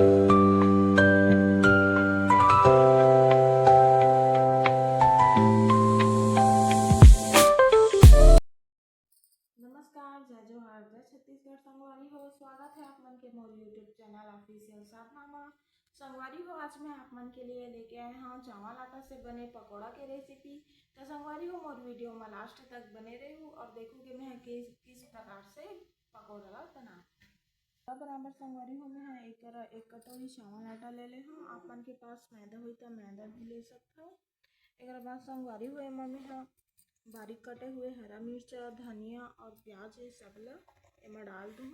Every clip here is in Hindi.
नमस्कार, जय जोहार, जय छत्तीसगढ़। संगवारी हो, स्वागत है आप मन के मोर यूट्यूब चैनल ऑफिशियल साथनामा। संगवारी हो, आज मैं आप मन के लिए लेके आए हाँ चावल आटा से बने पकौड़ा के रेसिपी। तो संगवारी हो, मोर वीडियो में लास्ट तक बने रहूँ और देखूँ कि मैं किस प्रकार से पकौड़ा ला बना। बराबर संगवारी हो, मैं एक कटोरी चावल आटा ले ले हूँ। आप मन के पास मैदा हुई तो मैदा भी ले सकते हो। एक बाद संगवारी हुए मम्मी हाँ बारीक कटे हुए हरा मिर्च, धनिया और प्याज ये सबला एमा डाल दूँ।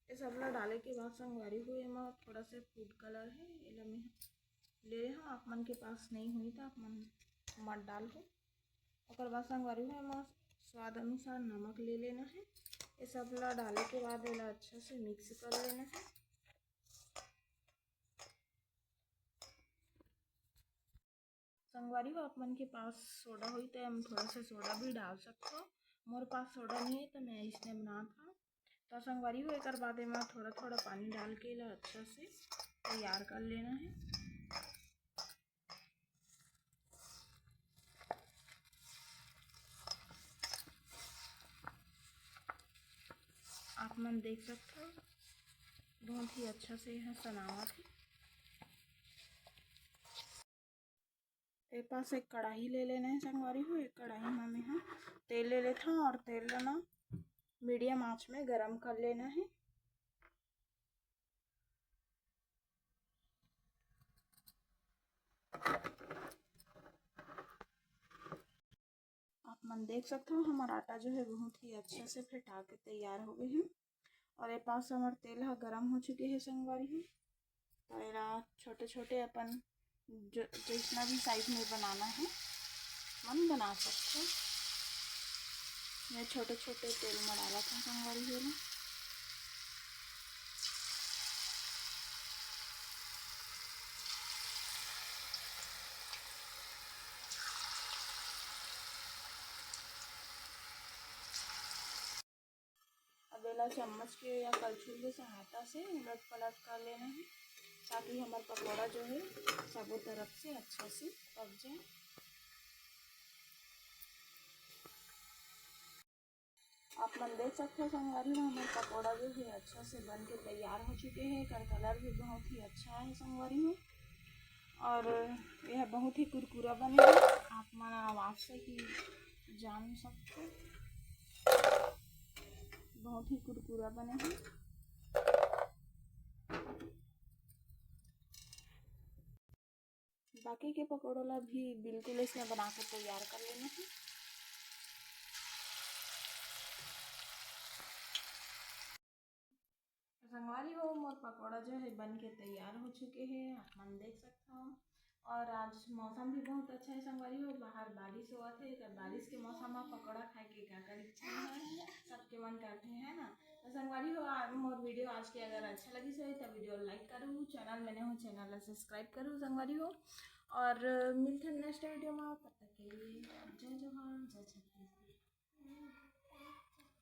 ये सबला डाले के बाद संगवारी हुए एमा थोड़ा से फूड कलर है एला मैं ले हाँ। आप मन के पास नहीं हुई तो आप मन मत डाल हो। और बाद संगवारी हुए एमा स्वाद अनुसार नमक ले लेना है। ये सबला डाले के बाद एला अच्छा से मिक्स कर लेना है। संगवारी हो, आप मन के पास सोडा हुई तो हम थोड़ा सा सोडा भी डाल सकते हो। मोर पास सोडा नहीं है तो मैं इसने बना था। तो संगवारी हो, एक बाद में थोड़ा थोड़ा पानी डाल के ला अच्छा से तैयार कर लेना है। आप मन देख सकते हो बहुत ही अच्छा से यह सनावत है। एक पास एक कढ़ाई ले लेना है संगवारी हो। एक कढ़ाई में मैं हाँ तेल ले लेता हूँ और तेल लेना मीडियम आंच में गरम कर लेना है। आप मन देख सकते हो हमारा आटा जो है बहुत ही अच्छा से फेटा के तैयार हो गए हैं। और ये पास हमारे तेल है गरम हो चुके हैं संगवारी है। तो एरा छोटे छोटे अपन जितना भी साइज में बनाना है मन बना सकते हो। मैं छोटे छोटे तेल में डाला था संगवारी है ना। अब एला चम्मच के या कलछुल के सहायता से उलट पलट कर लेना है ताकि हमारा पकौड़ा जो है सबों तरफ से अच्छा से पक जाए। आप मन देख सकते हो संगवारी में हमारे पकौड़ा जो है अच्छा से बन के तैयार हो चुके हैं। कलर भी बहुत ही अच्छा है संगवारी में और यह बहुत ही कुरकुरा बने। आप मन आवाज से ही जान सकते हो बहुत ही कुरकुरा बने हैं। बाकी के पकौड़ा भी बिल्कुल इसमें बना कर तैयार कर लेना है। संगवारी हो, मोर पकौड़ा जो है बन के तैयार हो चुके हैं। आप मन देख सकते हो और आज मौसम भी बहुत अच्छा है संगवारी हो। बाहर बारिश हुआ थे तो बारिश के मौसम में पकौड़ा खाए के क्या कर इच्छा है सबके मन करते हैं ना। तो संगवारी हो, मोर वीडियो आज के अगर अच्छा लगी सो तो वीडियो लाइक करूँ, चैनल मैंने हो चैनल सब्सक्राइब करूँ संगवारी हो। और मिलते हैं नेक्स्ट वीडियो में, तब तक के लिए जय जोहार जय छत्तीसगढ़।